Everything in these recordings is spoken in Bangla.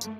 Hello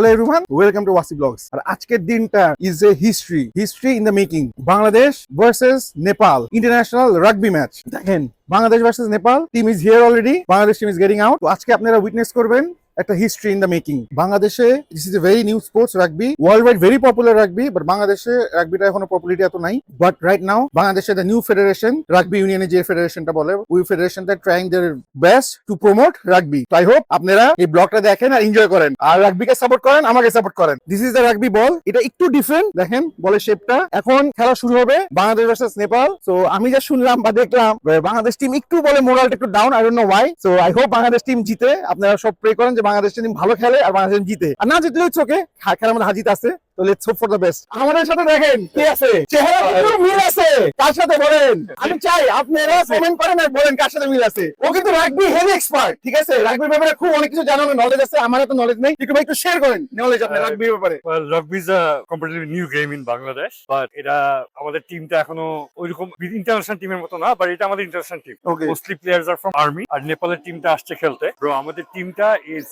everyone, welcome to Wasi Vlogs. আর আজকের দিনটা is a history in the making. Bangladesh versus Nepal international rugby match. দেখেন, Bangladesh versus Nepal team is here already. Bangladesh team is getting out. তো আজকে আপনারা উইটনেস করবেন একটা হিস্ট্রি ইন দ্য মেকিং। বাংলাদেশে this is a very new sports rugby, world wide very popular rugby, but বাংলাদেশে রাগবিটা এখনো পপুলারিটি এত নাই। বাট রাইট নাও বাংলাদেশে দ্য নিউ ফেডারেশন, রাগবি ইউনিয়নের যে ফেডারেশনটা বলে, ওই ফেডারেশনটা trying their best to promote rugby. তো আই হোপ আপনারা এই ব্লগটা দেখেন আর এনজয় করেন, আর রাগবিকে সাপোর্ট করেন, আমাকে সাপোর্ট করেন। দিস ইজ দ্য রাগবি বল, এটা একটু ডিফারেন্ট, দেখেন বলের শেপটা। এখন খেলা শুরু হবে বাংলাদেশ ভার্সেস নেপাল। সো আমি যা শুনলাম বা দেখলাম, বাংলাদেশ টিম একটু বলে মোরালটা একটু down, I don't know Y. So I hope Bangladesh team জিতে। আপনারা সব প্রে করেন যে বাংলাদেশ টিম ভালো খেলে আর বাংলাদেশ জিতে, আর না জিতলে ইটস ওকে, খেলার মধ্যে হাজিত আছে। তো let's hope for the best. আমাদের সাথে দেখেন কে আছে, চেহারা একটু মিল আছে, কার সাথে বলেন? আমি চাই আপনারা কমেন্ট করেন আর বলেন কার সাথে মিল আছে। ও কিন্তু রাগবি হেভি এক্সপার্ট, ঠিক আছে? রাগবির ব্যাপারে খুব অনেক কিছু জানার নলেজ আছে, আমার এত নলেজ নেই। একটু ভাই একটু শেয়ার করেন নলেজ আপনার রাগবির ব্যাপারে। Well, rugby is a completely new game in Bangladesh, but এটা আমাদের টিমটা এখনো ওইরকম ইন্টারন্যাশনাল টিমের মতো না, বাট এটা আমাদের international team. Okay. Mostly players are from army, আর নেপালের টিমটা আসছে খেলতে। ব্রো, আমাদের টিমটা is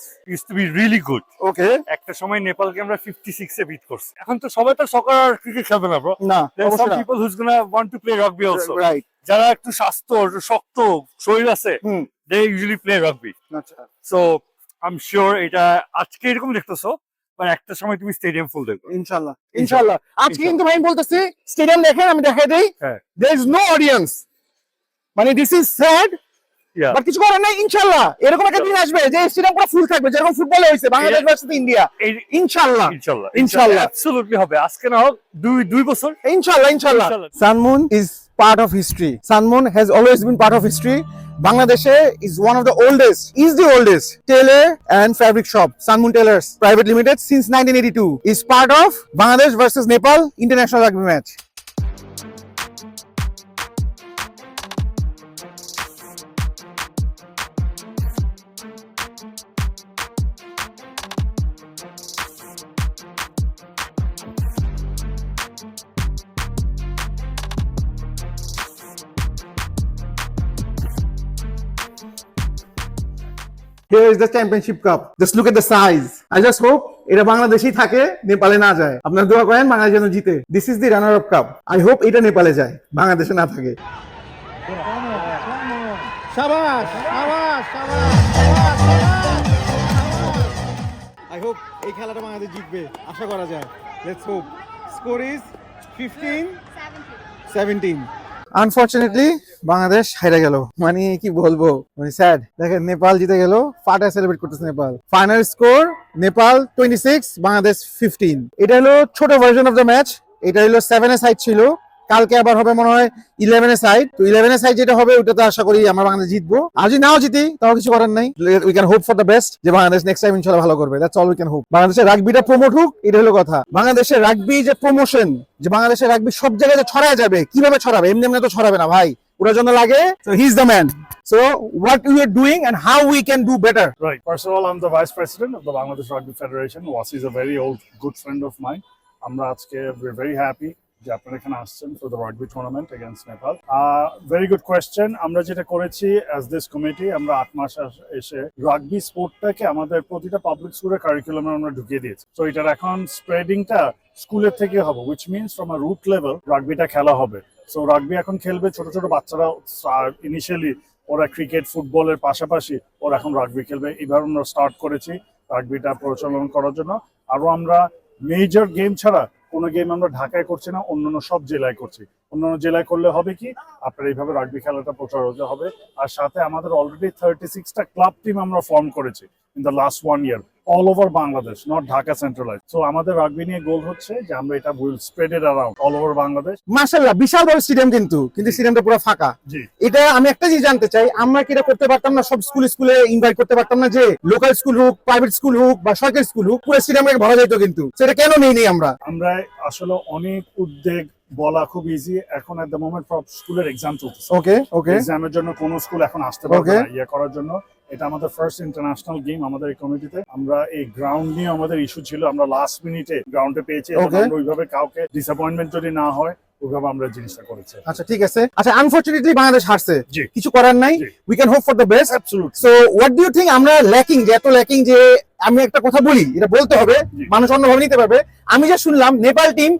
to be really good. Okay, একটা সময় নেপালকে আমরা 56 এ বিট করছি। এখন তো সবাই তো সকার আর ক্রিকেট খেলবে না, ব্রো। না, There are some people who's gonna want to play rugby also. Right. যারা একটু স্বাস্থ্য শক্ত শরীর আছে, they usually play rugby. আচ্ছা, So I'm sure এটা আজকে এরকম দেখতেছো, বাট একটা সময় তুমি স্টেডিয়াম ফুল দেখবে ইনশাআল্লাহ ইনশাআল্লাহ। আজকে কিন্তু ভাই বলতেছি স্টেডিয়াম দেখেন, আমি দেখাই দেই, হ্যাঁ। there is no audience, মানে this is sad, Yeah. But কিছু করার নাই। ইনশাআল্লাহ এরকম একটা দিন আসবে যে স্টেডিয়াম পুরো ফুল থাকবে, যেরকম ফুটবলে হয়েছে বাংলাদেশ ভার্সেস ইন্ডিয়া। ইনশাআল্লাহ ইনশাআল্লাহ ইনশাআল্লাহ অ্যাবসলিউটলি হবে। আজকে না হোক দুই বছর ইনশাআল্লাহ ইনশাআল্লাহ। Sun Moon is part of history. Sun Moon has always been part of history. Bangladesh is one of the oldest tailor and fabric shop. Sun Moon Tailors Private Limited since 1982 is part of Bangladesh versus Nepal international rugby match. Here is the championship cup. Just look at the size. I just hope এটা বাংলাদেশেই থাকে, নেপালে না যায়। আপনারা দোয়া করেন বাংলাদেশ যেন জিতে। This is the runner up cup. I hope এটা নেপালে যায়, বাংলাদেশে না থাকে। শাবাশ শাবাশ শাবাশ। I hope এই খেলাটা বাংলাদেশ জিতবে, আশা করা যায়। Let's hope. Score is 15-17. Unfortunately Bangladesh হেরে গেল, মানে কি বলবো, মানে স্যাড। দেখেন নেপাল জিতে গেল, ফাটা সেলিব্রেট করতেছে নেপাল। Final score Nepal 26, Bangladesh 15। এটা হলো ছোট ভার্সন অফ দ্য ম্যাচ। এটা হলো 7 এ সাইড ছিল, কালকে আবার হবে মনে হয় 11 এ সাইড। তো 11 এ সাইড যেটা হবে ওটাতে আশা করি আমরা বাংলাদেশ জিতবো। আর যদি নাও জিতি তাও কিছু করার নাই, we can hope for the best যে বাংলাদেশ নেক্সট টাইম ইনশাআল্লাহ ভালো করবে। That's all we can hope. বাংলাদেশের রাগবিটা প্রমোট হোক, এটা হলো কথা। বাংলাদেশের রাগবি যে প্রমোশন, যে বাংলাদেশের রাগবি সব জায়গায় ছড়ায় যাবে, কিভাবে ছড়াবে? এমনি এমনি তো ছড়াবে না ভাই, ওটার জন্য লাগে। So he is the man. So what we are doing and how we can do better. Right. First of all, I'm the Vice President of the Bangladesh Rugby Federation. Wasi is a very old, good friend of mine. We're very happy যে আপনারা এখানে আসছেন for the rugby tournament against Nepal. Very good question. আমরা যেটা করেছি as this committee, আমরা 8 মাস এসে রাগবি স্পোর্টটাকে আমাদের প্রতিটা পাবলিক স্কুলের কারিকুলামে আমরা ঢুকিয়ে দিয়েছি। সো এটার এখন স্প্রেডিংটা স্কুলের থেকে হবে, which means from a root level রাগবিটা খেলা হবে। সো রাগবি এখন খেলবে ছোট ছোট বাচ্চারা। ইনিশিয়ালি ওরা ক্রিকেট ফুটবলের পাশাপাশি ওরা এখন রাগবি খেলবে। এইভাবে আমরা স্টার্ট করেছি রাগবিটা প্রচলন করার জন্য। আরো আমরা মেজর গেম ছাড়া কোনো গেম আমরা ঢাকায় করছি না, অন্যান্য সব জেলায় করছি। অন্যান্য জেলায় করলে হবে কি, আপনার এইভাবে রাগবি খেলাটা প্রচার হতে হবে। আর সাথে আমাদের অলরেডি 36টা ক্লাব টিম আমরা ফর্ম করেছি in the last 1 year, all over Bangladesh, not Dhaka centralized. So আমাদের রাগবি নিয়ে গোল হচ্ছে যে আমরা এটা will spread it around all over Bangladesh. মাশাআল্লাহ, বিশাল বড় স্টেডিয়াম, কিন্তু স্টেডিয়ামটা পুরো ফাঁকা। জি, এটা আমি একটা জিনিস জানতে চাই, আমরা কি এটা করতে পারতাম না? সব স্কুলে ইনভাইট করতে পারতাম না? যে লোকাল স্কুল হোক, প্রাইভেট স্কুল হোক বা সরকারি স্কুল হোক, পুরো স্টেডিয়ামে ভরা যেত, কিন্তু সেটা কেন নেই আমরা? আমরা আসলে অনেক উদ্যোগ বলা খুব ইজি। এখন এট দ্য মোমেন্ট সব স্কুলের এক্সাম চলতেছে। ওকে ওকে, এক্সামের জন্য কোন স্কুল এখন আসতে পারবে না ইয়ে করার জন্য। এটা আমাদের ফার্স্ট ইন্টারন্যাশনাল গেম আমাদের এই কমিটিতে। আমরা এই গ্রাউন্ড নিয়ে আমাদের ইস্যু ছিল, আমরা লাস্ট মিনিটে গ্রাউন্ডে পেয়েছি, এবং Okay. আমরা ওইভাবে কাউকে ডিসঅ্যাপয়েন্টমেন্ট যদি না হয় ওইভাবে আমরা জিনিসটা করেছি। আচ্ছা ঠিক আছে। আচ্ছা আনফরচুনেটলি বাংলাদেশ হারছে, জি। কিছু করার নাই, জি। We can hope for the best. Absolutely. So what do you think আমরা ল্যাকিং, যে এত ল্যাকিং, যে আমি একটা কথা বলি, এটা বলতে হবে, জি। মানুষ অন্যভাবে নিতে পারবে। আমি যে শুনলাম নেপাল টিম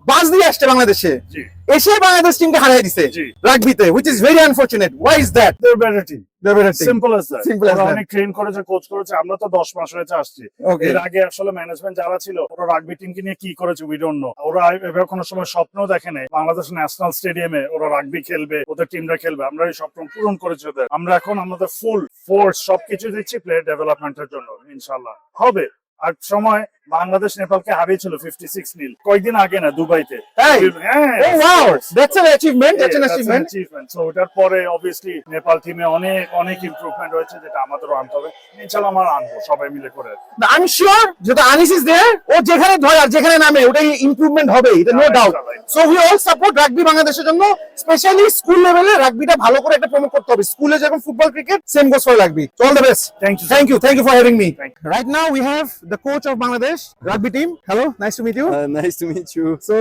বাস দিয়ে আসছে বাংলাদেশে, জি। এসে বাংলাদেশ টিমকে হারিয়ে দিছে জি। রাগবিতে, which is very unfortunate. Why is that? They're better team. They're better team. Simple as that. Simple as ওরা that. অনেক ট্রেন করেছে, কোচ করেছে, আমরা তো 10 মাস হয়েছে আসছি। Okay. এর আগে আসলে ম্যানেজমেন্ট যারা ছিল ওরা রাগবি টিমকে নিয়ে কি করেছে উই ডোন্ট নো। ওরা এভাবে কোনো সময় স্বপ্ন দেখে নাই বাংলাদেশ ন্যাশনাল স্টেডিয়ামে ওরা রাগবি খেলবে, ওদের টিমরা খেলবে। আমরা এই স্বপ্ন পূরণ করেছি ওদের। আমরা এখন আমাদের ফুল ফোর্স সবকিছু দিচ্ছি প্লেয়ার ডেভেলপমেন্টের জন্য, ইনশাআল্লাহ হবে। আর সময় বাংলাদেশ নেপালকে হারিয়েছিল 56-0 কয়েকদিন আগে না, দুবাইতে। Hey. হ্যাঁ, Oh wow, that's an achievement. That's an That's an achievement. achievement. So ওটার পরে অবভিয়াসলি নেপাল টিমে অনেক অনেক ইমপ্রুভমেন্ট হয়েছে, যেটা আমাদেরও আনতে হবে। ইনশাআল্লাহ আমরা আনবো সবাই মিলে করে। Now, I'm sure যেটা আনিস is there, ও যেখানে ধরে আর যেখানে নামে ওটাই ইমপ্রুভমেন্ট হবে, এটা no Yeah, doubt. inshallah. So we all support rugby বাংলাদেশের জন্য, স্পেশালি স্কুল লেভেলে রাগবিটা ভালো করে একটা প্রমোট করতে হবে। স্কুলে যেরকম football cricket, same goes for rugby. All the best. Thank you, sir. Thank you for having me. Thank Right now we have the coach of Bangladesh rugby team. Hello, nice to meet you. Nice to meet you. So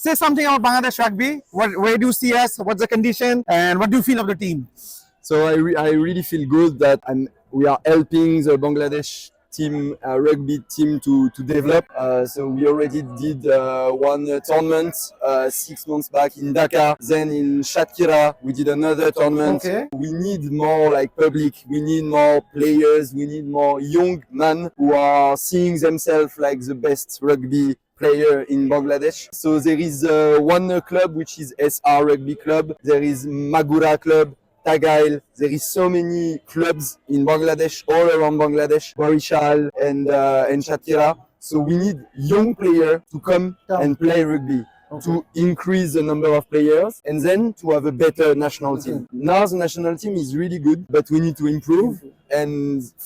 say something about Bangladesh rugby. Where do you see us? What's the condition? And what do you feel of the team? So I really feel good that we are helping the Bangladesh team, rugby team to develop. So we already did one tournament 6 months back in Dhaka. Then in Shatkhira we did another tournament. Okay. We need more like public. We need more players. We need more young men who are seeing themselves like the best rugby player in Bangladesh. So there is one club which is SR Rugby Club. There is Magura Club, Tagail. There is so many clubs in Bangladesh, all around Bangladesh, Barishal and Shatkhira. So we need young players to come and play rugby. To increase the number of players and then to have a better national team. Now the national team is really good, but we need to improve. And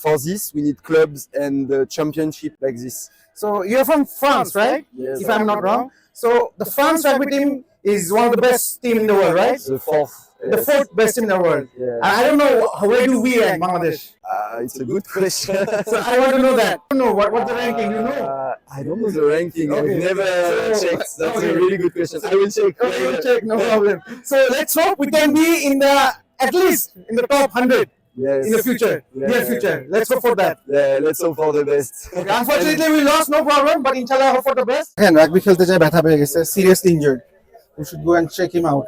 for this, we need clubs and championship like this. So you're from France, right? Yes. If I'm not wrong. So the France rugby team is one of the best team in the world, right? The fourth. The fourth best team in the world. Yeah. I don't know where do we rank Bangladesh. It's a good question. So I want to know that. I don't know what's the ranking. You know? I don't know the ranking. Okay. I've never So- checked. That's okay. a really good question. I will check. Okay, we'll check, no problem. So let's hope we can be in the at least in the top 100 Yes. in the future, near future. Let's hope for that. Yeah, let's hope for the best. Unfortunately, we lost, no problem, but inshallah, hope for the best. হ্যাঁ, রাগবি খেলতে যায়, ব্যথা পেয়ে গেছে, seriously injured. We should go and check him out.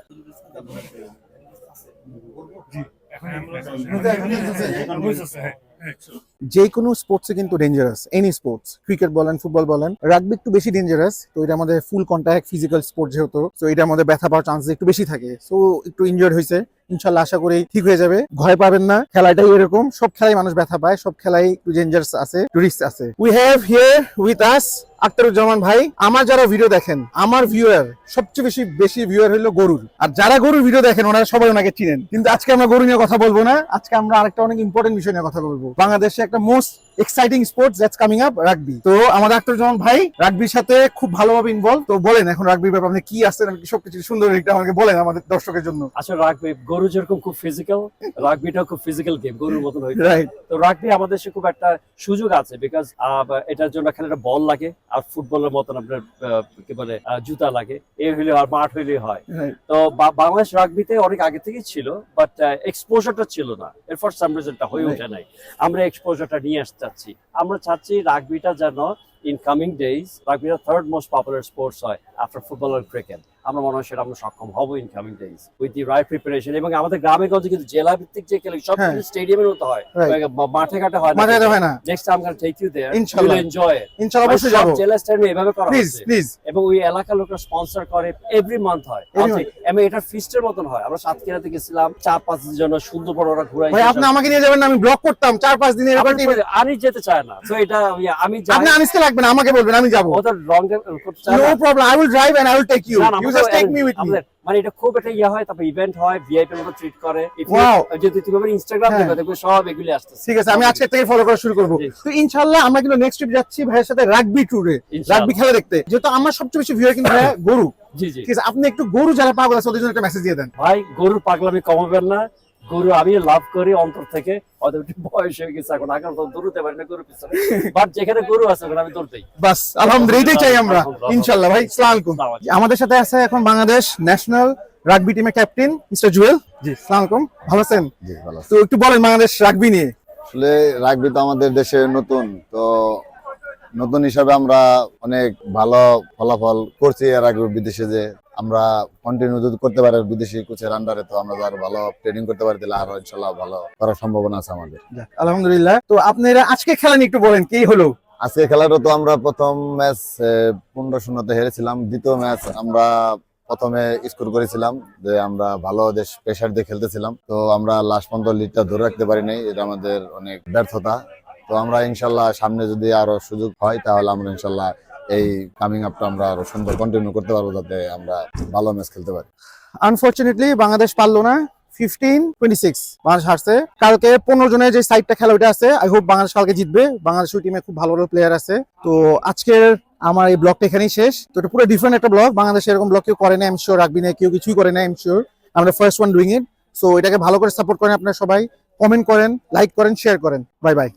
যে কোনো স্পোর্টসে কিন্তু ডেঞ্জারাস, এনি স্পোর্টস, ক্রিকেট বলেন, ফুটবল বলেন, রাগবি একটু বেশি ডেঞ্জারাস। তো এটা আমাদের ফুল কন্ট্যাক্ট ফিজিক্যাল স্পোর্ট যেহেতু, তো এটার মধ্যে ব্যথা পাওয়ার চান্সেস একটু বেশি থাকে। সো একটু ইনজিওর্ড হয়েছে, ইনশাল্লাহ আশা করি ঠিক হয়ে যাবে। ভয় পাবেন না, খেলাটাই এরকম, সব খেলাই মানুষ ব্যথা পায়, সব খেলাই একটু ডেঞ্জারাস আছে, রিস্ক আছে। We have here with us Akhtaruzzaman ভাই। আমার যারা ভিডিও দেখেন, আমার ভিউয়ার সবচেয়ে বেশি ভিউয়ার হলো গরুর, আর যারা গরুর ভিডিও দেখেন ওনারা সবাই ওনাকে চিনেন। কিন্তু আজকে আমরা গরু নিয়ে কথা বলবো না, আজকে আমরা আরেকটা অনেক ইম্পর্টেন্ট বিষয় নিয়ে কথা বলবো। বাংলাদেশে একটা most exciting sports that's coming up, rugby. তো আমাদের আখতারুজ্জামান ভাই রাগবির সাথে খুব ভালোভাবে ইনভলভ। তো বলেন এখন রাগবির ব্যাপারে আপনি কি আসছেন, সবকিছু সুন্দর একটা আমাকে বলেন আমাদের দর্শকের জন্য। আসলে রাগবি গরু যেরকম খুব ফিজিক্যাল, রাগবিটাও খুব ফিজিক্যাল গেম, গরুর মতন হইতে। রাইট। তো রাগবি আমাদের দেশে খুব একটা সুযোগ আছে, বিকজ এটার জন্য খালি একটা বল লাগে আর ফুটবলের মতন আপনার কি বলে জুতা লাগে, এ হইলে আর মাঠ হইলে হয়। তো বাংলাদেশ রাগবিতে অনেক আগে থেকেই ছিল, বাট এক্সপোজারটা ছিল না, এর ফর সাম রিজনটা হয়ে ওঠে নাই। আমরা এক্সপোজারটা নিয়ে আসতে চাচ্ছি। আমরা চাচ্ছি রাগবিটা যেন ইন কামিং ডেজ রাগবিটা থার্ড মোস্ট পপুলার স্পোর্টস হয় আফটার ফুটবল আর ক্রিকেট। আমরা মনে হয় সেটা আমরা সক্ষম হবো in coming days with the right preparation. এবং আমাদের গ্রামে গঞ্জে কিন্তু জেলা ভিত্তিক যে খেলে সব কিছু স্টেডিয়ামের মতো হয়, মাঠে ঘাটে হয় না। মাঠে ঘাটে হয় না। নেক্সট টাইম আমরা টেক ইউ দেয়ার, ইউ ইনশাআল্লাহ। Will enjoy it. ইনশাআল্লাহ অবশ্যই যাব। জেলা স্টেডিয়ামে এভাবে করা প্লিজ হচ্ছে, প্লিজ। এবং ওই এলাকার লোকরা স্পন্সর করে, এভরি মান্থ হয়। আমি এটা ফিস্টের মতন হয়। আমরা সাতক্ষীরাতে গেছিলাম, 4-5 দিনের জন্য সুন্দর বড় ওরা ঘুরাই। ভাই আপনি আমাকে নিয়ে যাবেন না, আমি ব্লগ করতাম 4-5 দিনের এরকম টিম। আমি যেতে চাই না, তো এটা আমি যাই। আপনি আনিসকে লাগবে না, আমাকে বলবেন, আমি যাব। ওদের লং করতে চাই নো না। Problem, I will drive and I will take you, you just take me with me. মানে এটা খুব একটা ইয়ে হয়, তারপর ইভেন্ট হয়, ভিআইপি মতো ট্রিট করে। Wow. যদি তুমি ইনস্টাগ্রাম হ্যাঁ। দেখবে সব এগুলি আসতেছে। ঠিক আছে, আমি আজকে থেকে ফলো করা শুরু করব। জি। তো ইনশাআল্লাহ আমরা কিন্তু নেক্সট ট্রিপ যাচ্ছি ভাইয়ের সাথে রাগবি ট্যুরে, ইনশাআল্লাহ। রাগবি খেলা দেখতে। যেহেতু আমার সবচেয়ে বেশি ভিউয়ার কিন্তু ভাইয়া গরু। জি জি ঠিক আছে, আপনি একটু গরু যারা পাগল আছে ওদের জন্য একটা মেসেজ দিয়ে দেন। ভাই, গরুর পাগলামি কমাবেন না, গরু আমি লাভ করি অন্তর থেকে, হয়তো একটু বয়স হয়ে গেছে এখন, এখন তো দৌড়তে পারি না গরু পিছনে, বাট যেখানে গরু আছে ওখানে আমি দৌড়তেই। বাস আলহামদুলিল্লাহ, এটাই চাই আমরা ইনশাল্লাহ। ভাই আসসালামু আলাইকুম। আমাদের সাথে আছে এখন বাংলাদেশ ন্যাশনাল রাগবি টিমের ক্যাপ্টেন মিস্টার জুয়েল। জি আসসালামু আলাইকুম, ভালো আছেন? জি ভালো আছি। তো একটু বলেন বাংলাদেশ রাগবি নিয়ে। আসলে রাগবি তো আমাদের দেশে নতুন, তো নতুন হিসাবে আমরা অনেক ভালো ফলাফল করছি এর আগে বিদেশে, যে আমরা কন্টিনিউ যদি করতে পারি বিদেশি কোচের আন্ডারে, তো আমরা আরো ভালো ট্রেনিং করতে পারি, তাহলে আরো ইনশাল্লাহ ভালো করার সম্ভাবনা আছে আমাদের। যাক, আলহামদুলিল্লাহ। তো আপনারা আজকে খেলা নিয়ে একটু বলেন, কি হলো? আজকে খেলাটা তো আমরা প্রথম ম্যাচ 15-0 হেরেছিলাম। দ্বিতীয় ম্যাচ আমরা প্রথমে স্কোর করেছিলাম, যে আমরা ভালো দেশ প্রেসার দিয়ে খেলতেছিলাম, তো আমরা লাস্ট পর্যন্ত লিডটা ধরে রাখতে পারি নাই, এটা আমাদের অনেক ব্যর্থতা। তো আমরা ইনশাল্লাহ সামনে যদি আরো সুযোগ হয়, তাহলে আমরা ইনশাল্লাহ এই কামিং আপটা আমরা আরো সুন্দর কন্টিনিউ করতে পারবো, যাতে আমরা ভালো ম্যাচ খেলতে পারি। আনফরচুনেটলি বাংলাদেশ পারলো না, 15-26 বাংলাদেশ হারছে। কালকে 15 জনের যে সাইডটা খেলা ওটা আছে, আই হোপ বাংলাদেশ কালকে জিতবে। বাংলাদেশ টিমে খুব ভালো ভালো প্লেয়ার আছে। তো আজকের আমার এই ব্লগটা এখানেই শেষ। তো এটা পুরো ডিফারেন্ট একটা ব্লগ, বাংলাদেশে এরকম ব্লগ কেউ করে না, আই এম শিওর। রাগবি নিয়ে কেউ কিছুই করে না, আই এম শিওর। আমরা first one doing it. So এটাকে ভালো করে সাপোর্ট করেন আপনারা সবাই, কমেন্ট করেন, লাইক করেন, শেয়ার করেন। Bye bye.